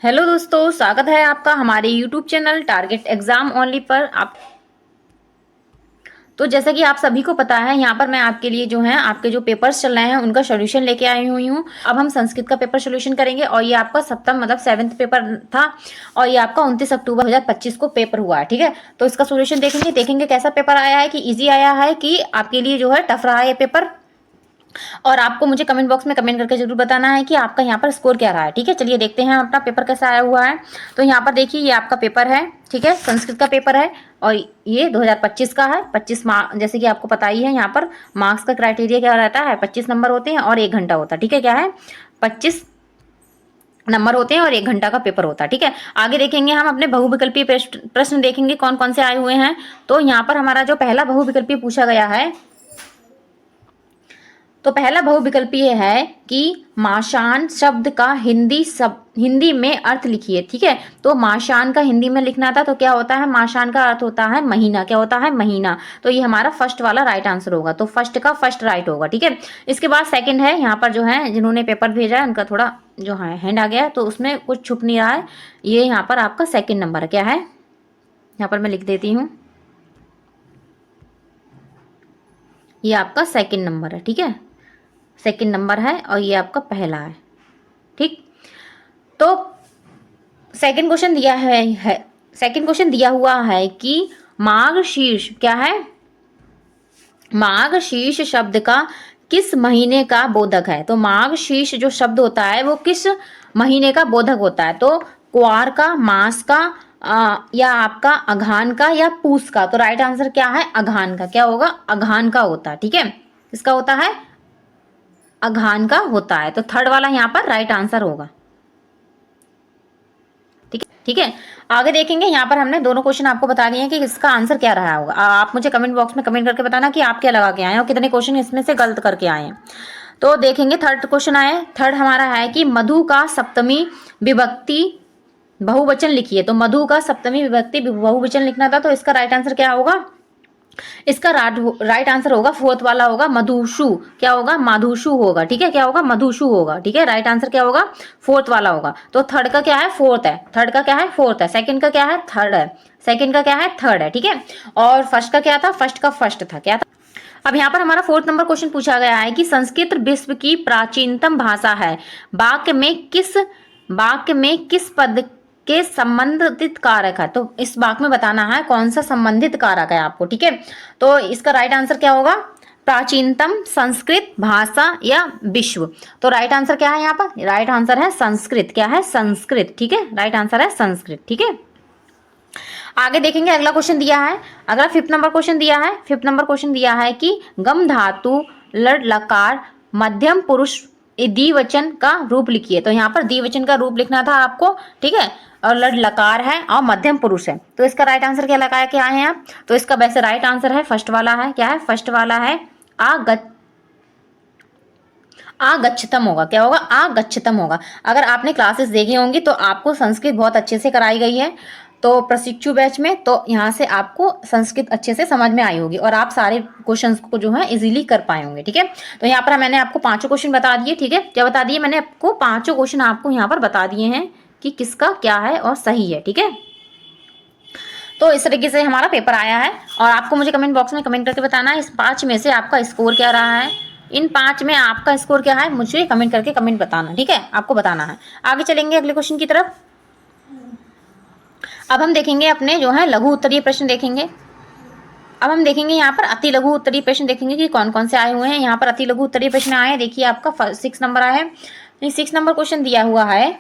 Hello दोस्तों, स्वागत है आपका हमारे YouTube channel target exam only पर। आप तो जैसा कि आप सभी को पता है, यहाँ पर मैं आपके लिए जो है आपके जो पेपर्स चल रहे हैं उनका सोल्यूशन लेके आई हुई हूँ। अब हम संस्कृत का पेपर सोल्यूशन करेंगे और ये आपका सप्तम मतलब 7th पेपर था और ये आपका 29 अक्टूबर 2025 को पेपर हुआ है। ठीक है, तो इसका सोल्यूशन देखेंगे कैसा पेपर आया है, कि ईजी आया है कि आपके लिए जो है टफ रहा है ये पेपर। और आपको मुझे कमेंट बॉक्स में कमेंट करके जरूर बताना है कि आपका यहाँ पर स्कोर क्या रहा है। ठीक है, चलिए देखते हैं अपना पेपर कैसा आया हुआ है। तो यहाँ पर देखिए, ये आपका पेपर है। ठीक है, संस्कृत का पेपर है और ये 2025 का है। 25 मार्क्स, जैसे कि आपको पता ही है, यहाँ पर मार्क्स का क्राइटेरिया क्या रहता है, 25 नंबर होते हैं और 1 घंटा होता है। ठीक है, क्या है, 25 नंबर होते हैं और 1 घंटा का पेपर होता है। ठीक है, आगे देखेंगे हम अपने बहुविकल्पीय प्रश्न देखेंगे कौन कौन से आए हुए हैं। तो यहाँ पर हमारा जो पहला बहुविकल्पीय पूछा गया है, तो पहला बहुविकल्पीय है कि माशान शब्द का हिंदी में अर्थ लिखिए। ठीक है, तो माशान का हिंदी में लिखना था, तो क्या होता है, माशान का अर्थ होता है महीना। क्या होता है, महीना। तो ये हमारा फर्स्ट वाला राइट आंसर होगा, तो फर्स्ट का फर्स्ट राइट होगा। ठीक है, इसके बाद सेकंड है, यहाँ पर जो है जिन्होंने पेपर भेजा है उनका थोड़ा जो है हैंड आ गया है, तो उसमें कुछ छुप नहीं रहा है। ये यहाँ पर आपका सेकेंड नंबर है। क्या है, यहाँ पर मैं लिख देती हूँ, ये आपका सेकेंड नंबर है। ठीक है, सेकंड नंबर है और ये आपका पहला है। ठीक, तो सेकंड क्वेश्चन दिया है सेकंड क्वेश्चन दिया हुआ है कि मार्गशीर्ष क्या है, मार्गशीर्ष शब्द का किस महीने का बोधक है। तो मार्गशीर्ष जो शब्द होता है वो किस महीने का बोधक होता है। तो क्वार का, मास का, या आपका अघान का या पूस का। तो राइट आंसर क्या है, अघान का। क्या होगा, अघान का होता है। ठीक है, किसका होता है, अघान का होता है। तो थर्ड वाला यहाँ पर राइट आंसर होगा। ठीक है, आगे देखेंगे। यहाँ पर हमने दोनों क्वेश्चन आपको बता दिए हैं कि इसका आंसर क्या रहा होगा। आप मुझे कमेंट बॉक्स में कमेंट करके बताना कि आप क्या लगा के आए हैं और कितने क्वेश्चन इसमें से गलत करके आए हैं। तो देखेंगे थर्ड क्वेश्चन आए। थर्ड हमारा है कि मधु का सप्तमी विभक्ति बहुवचन लिखिए। तो मधु का सप्तमी विभक्ति बहुवचन लिखना था, तो इसका राइट आंसर क्या होगा, इसका राइट आंसर होगा फोर्थ वाला होगा, मधुषु। क्या होगा, मधुषु होगा। ठीक है, क्या होगा, मधुषु होगा। ठीक है, राइट आंसर क्या होगा, फोर्थ वाला होगा। तो थर्ड का क्या है, फोर्थ है। थर्ड का क्या है, फोर्थ है। सेकंड का क्या है, थर्ड है। सेकंड का क्या है, थर्ड है। ठीक है, और फर्स्ट का क्या था, फर्स्ट का फर्स्ट था। क्या था। अब यहाँ पर हमारा 4th नंबर क्वेश्चन पूछा गया है कि संस्कृत विश्व की प्राचीनतम भाषा है। वाक्य में किस पद के संबंधित कारक है। तो इस वाक्य में बताना है कौन सा संबंधित कारक है आपको। ठीक है, तो इसका राइट आंसर क्या होगा, प्राचीनतम, संस्कृत, भाषा या विश्व। तो राइट आंसर क्या है, यहाँ पर राइट आंसर है संस्कृत। क्या है, संस्कृत। ठीक है, राइट आंसर है संस्कृत। ठीक है, आगे देखेंगे अगला क्वेश्चन दिया है। अगला 5th नंबर क्वेश्चन दिया है। 5th नंबर क्वेश्चन दिया है कि गम धातु लड लकार मध्यम पुरुष द्विवचन का रूप लिखिए। तो यहाँ पर द्विवचन का रूप लिखना था आपको। ठीक है, और लड लकार है और मध्यम पुरुष है। तो इसका राइट आंसर क्या लगाया के आए हैं आप। तो इसका वैसे राइट आंसर है फर्स्ट वाला है। क्या है, फर्स्ट वाला है, आगच्छतम होगा। क्या होगा, आगच्छतम होगा। अगर आपने क्लासेस देखी होंगी तो आपको संस्कृत बहुत अच्छे से कराई गई है, तो प्रशिक्षु बैच में, तो यहाँ से आपको संस्कृत अच्छे से समझ में आई होगी और आप सारे क्वेश्चंस को जो है इजीली कर पाए होंगे। ठीक है, तो यहाँ पर मैंने आपको 5 क्वेश्चन बता दिए। ठीक है, क्या बता दिए मैंने आपको, 5 क्वेश्चन आपको यहाँ पर बता दिए हैं कि किसका क्या है और सही है। ठीक है, तो इस तरीके से हमारा पेपर आया है और आपको मुझे कमेंट बॉक्स में कमेंट करके बताना है इस 5 में से आपका स्कोर क्या रहा है। इन 5 में आपका स्कोर क्या है, मुझे कमेंट करके कमेंट बताना। ठीक है, आपको बताना है। आगे चलेंगे अगले क्वेश्चन की तरफ। अब हम देखेंगे अपने जो है लघु उत्तरीय प्रश्न देखेंगे। अब हम देखेंगे यहाँ पर अति लघु उत्तरीय प्रश्न देखेंगे कि कौन कौन से आए हुए हैं। यहाँ पर अति लघु उत्तरीय प्रश्न आए हैं, देखिए आपका 6 नंबर आया है। 6 नंबर क्वेश्चन दिया हुआ है।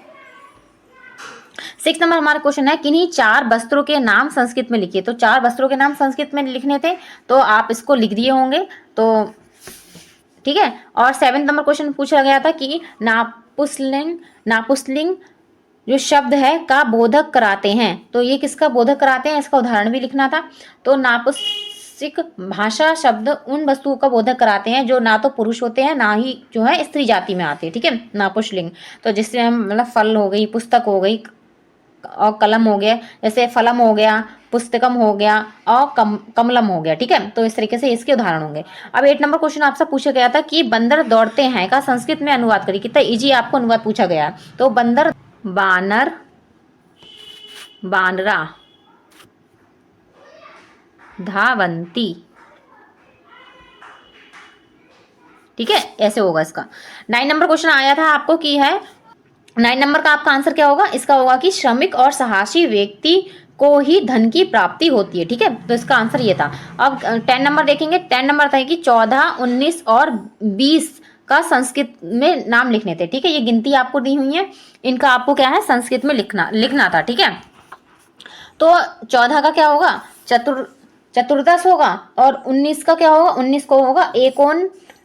6 नंबर हमारा क्वेश्चन है, किन्हीं 4 वस्त्रों के नाम संस्कृत में लिखिए। तो 4 वस्त्रों के नाम संस्कृत में लिखने थे, तो आप इसको लिख दिए होंगे। तो ठीक है, और 7 नंबर क्वेश्चन पूछा गया था कि नापुंसलिंग जो शब्द है का बोधक कराते हैं। तो ये किसका बोधक कराते हैं, इसका उदाहरण भी लिखना था। तो नापुंसक भाषा शब्द उन वस्तुओं का बोधक कराते हैं जो ना तो पुरुष होते हैं ना ही जो है स्त्री जाति में आते हैं। ठीक है, नापुंसलिंग, तो जिससे हम मतलब फल हो गई, पुस्तक हो गई और कलम हो गया, जैसे फलम हो गया, पुस्तकम हो गया और कमलम हो गया। ठीक है, तो इस तरीके से इसके उदाहरण होंगे। अब 8 नंबर क्वेश्चन आपसे पूछा गया था कि बंदर दौड़ते हैं का संस्कृत में अनुवाद करिए। कितना इजी आपको अनुवाद पूछा गया। तो बंदर, बानर, बानरा धावंती। ठीक है, ऐसे होगा इसका। 9 नंबर क्वेश्चन आया था आपको कि है 9 नंबर का आपका आंसर क्या होगा? इसका होगा कि श्रमिक और साहसी व्यक्ति को ही धन की प्राप्ति होती है। ठीक है, तो इसका आंसर ये था। अब 10 नंबर देखेंगे। 10 नंबर था कि 14, 19 और 20 का संस्कृत में नाम लिखने थे। ठीक है, ये गिनती आपको दी हुई है, इनका आपको क्या है संस्कृत में लिखना था। ठीक है, तो 14 का क्या होगा? चतुर्दश होगा। और 19 का क्या होगा? 19 को होगा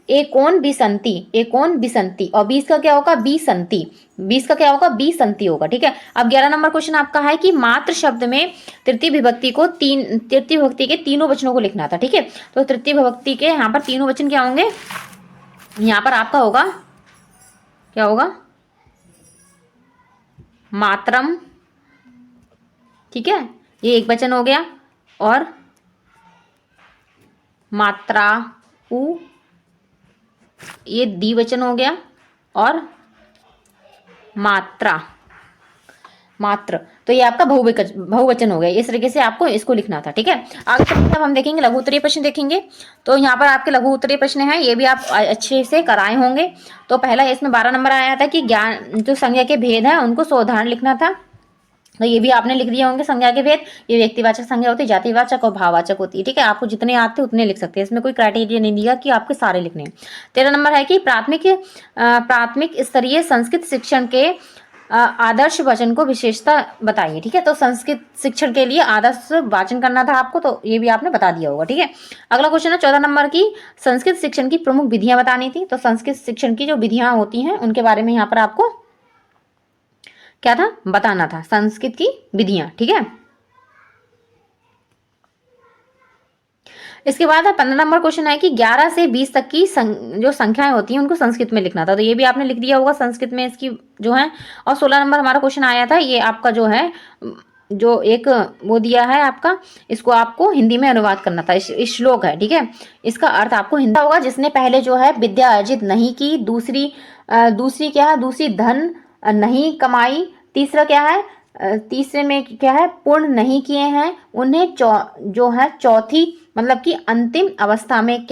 एकोन बिसंती, एकोन बिसंती। और 20 का क्या होगा? बीसंती। 20 का क्या होगा? बीसंती होगा। ठीक है, अब 11 नंबर क्वेश्चन आपका है कि मात्र शब्द में तृतीय विभक्ति के तीनों वचनों को लिखना था। ठीक है, तो तृतीय विभक्ति के यहाँ पर तीनों वचन क्या होंगे? यहाँ पर आपका होगा, क्या होगा? मातरम। ठीक है, ये एक वचन हो गया। और मात्रा उ, ये द्विवचन हो गया। और मात्रा, मात्र, तो ये आपका बहुवचन हो गया। इस तरीके से आपको इसको लिखना था। ठीक है, आगे चलिए अब हम देखेंगे लघु उत्तरीय प्रश्न देखेंगे। तो यहाँ पर आपके लघु उत्तरीय प्रश्न हैं, ये भी आप अच्छे से कराए होंगे। तो पहला इसमें 12 नंबर आया था कि ज्ञान जो संज्ञा के भेद है उनको सोधारण लिखना था। तो ये भी आपने लिख दिए होंगे संज्ञा के भेद। ये व्यक्तिवाचक संज्ञा होती है, जातिवाचक और भाववाचक होती है। ठीक है, आपको जितने आते हैं उतने लिख सकते हैं, इसमें कोई क्राइटेरिया नहीं दिया कि आपके सारे लिखने हैं। 13 नंबर है कि प्राथमिक स्तरीय संस्कृत शिक्षण के आदर्श वचन को विशेषता बताइए। ठीक है, तो संस्कृत शिक्षण के लिए आदर्श वाचन करना था आपको, तो ये भी आपने बता दिया होगा। ठीक है, अगला क्वेश्चन है 14 नंबर की संस्कृत शिक्षण की प्रमुख विधियां बतानी थी। तो संस्कृत शिक्षण की जो विधियां होती हैं उनके बारे में यहाँ पर आपको क्या था? बताना था, संस्कृत की विधियां। ठीक है, इसके बाद 15 नंबर क्वेश्चन है कि 11 से 20 तक की जो संख्याएं होती हैं उनको संस्कृत में लिखना था। तो ये भी आपने लिख दिया होगा संस्कृत में इसकी जो है। और 16 नंबर हमारा क्वेश्चन आया था, ये आपका जो है जो एक वो दिया है आपका, इसको आपको हिंदी में अनुवाद करना था। इस श्लोक है। ठीक है, इसका अर्थ आपको हिंदी होगा। जिसने पहले जो है विद्या अर्जित नहीं की, दूसरी क्या है? दूसरी धन नहीं कमाई, तीसरा क्या है? तीसरे में क्या है? पुण्य नहीं किए हैं, उन्हें जो है चौथी मतलब कि अंतिम अवस्था में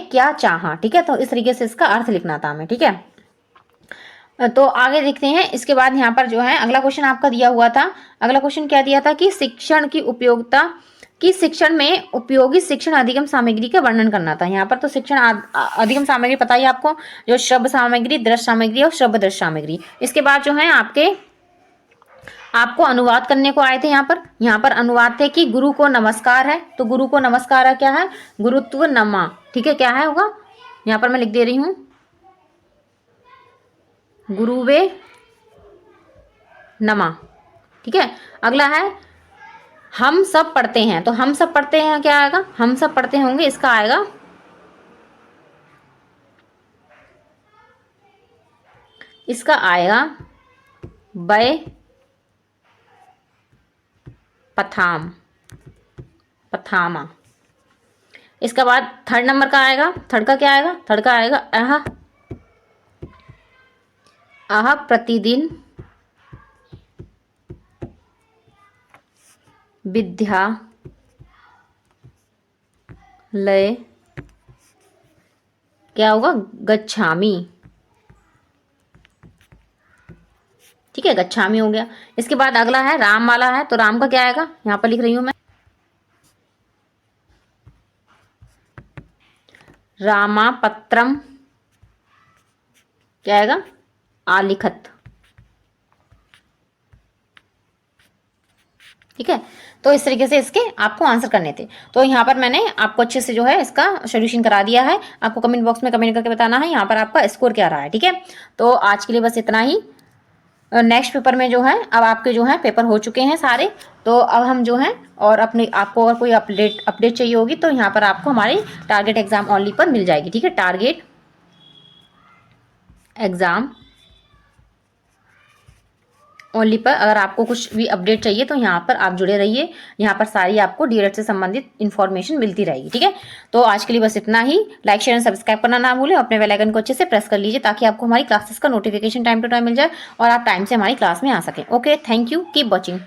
क्या चाहा। ठीक है, तो इस तरीके से इसका अर्थ लिखना था हमें। ठीक है, तो आगे देखते हैं। इसके बाद यहाँ पर जो है अगला क्वेश्चन आपका दिया हुआ था। अगला क्वेश्चन क्या दिया था कि शिक्षण की उपयोगिता कि शिक्षण में उपयोगी शिक्षण अधिगम सामग्री का वर्णन करना था। यहाँ पर तो शिक्षण अधिगम सामग्री पता ही आपको, जो श्रव्य सामग्री, दृश्य सामग्री और श्रव्य दृश्य सामग्री। इसके बाद जो है आपको अनुवाद करने को आए थे। यहाँ पर अनुवाद थे कि गुरु को नमस्कार है। तो गुरु को नमस्कार है क्या है? गुरुत्व नमा। ठीक है, क्या है होगा? यहाँ पर मैं लिख दे रही हूँ, गुरुवे नमा। ठीक है, अगला है हम सब पढ़ते हैं। तो हम सब पढ़ते हैं क्या आएगा? हम सब पढ़ते होंगे, इसका आएगा वय पथामा। इसके बाद 3rd नंबर का आएगा। थर्ड का क्या आएगा? थर्ड का आएगा अह प्रतिदिन विद्यालय क्या होगा? गच्छामी। ठीक है, गच्छामी हो गया। इसके बाद अगला है राम वाला है। तो राम का क्या आएगा? यहाँ पर लिख रही हूं मैं, रामापत्रम। क्या आएगा? आलिखत। ठीक है, तो इस तरीके से इसके आपको आंसर करने थे। तो यहाँ पर मैंने आपको अच्छे से जो है इसका सोल्यूशन करा दिया है। आपको कमेंट बॉक्स में कमेंट करके बताना है यहाँ पर आपका स्कोर क्या रहा है। ठीक है, तो आज के लिए बस इतना ही। नेक्स्ट पेपर में जो है अब आपके जो है पेपर हो चुके हैं सारे। तो अब हम जो है और आपको और कोई अपडेट चाहिए होगी तो यहाँ पर आपको हमारी टारगेट एग्जाम ओनली पर मिल जाएगी। ठीक है, टारगेट एग्जाम ओनली पर। अगर आपको कुछ भी अपडेट चाहिए तो यहाँ पर आप जुड़े रहिए, यहाँ पर सारी आपको डीएलएड से संबंधित इन्फॉर्मेशन मिलती रहेगी। ठीक है, तो आज के लिए बस इतना ही। लाइक शेयर एंड सब्सक्राइब करना ना भूलें, अपने बेल आइकन को अच्छे से प्रेस कर लीजिए ताकि आपको हमारी क्लासेस का नोटिफिकेशन टाइम टू टाइम मिल जाए और आप टाइम से हमारी क्लास में आ सकें। Okay, thank you, keep watching.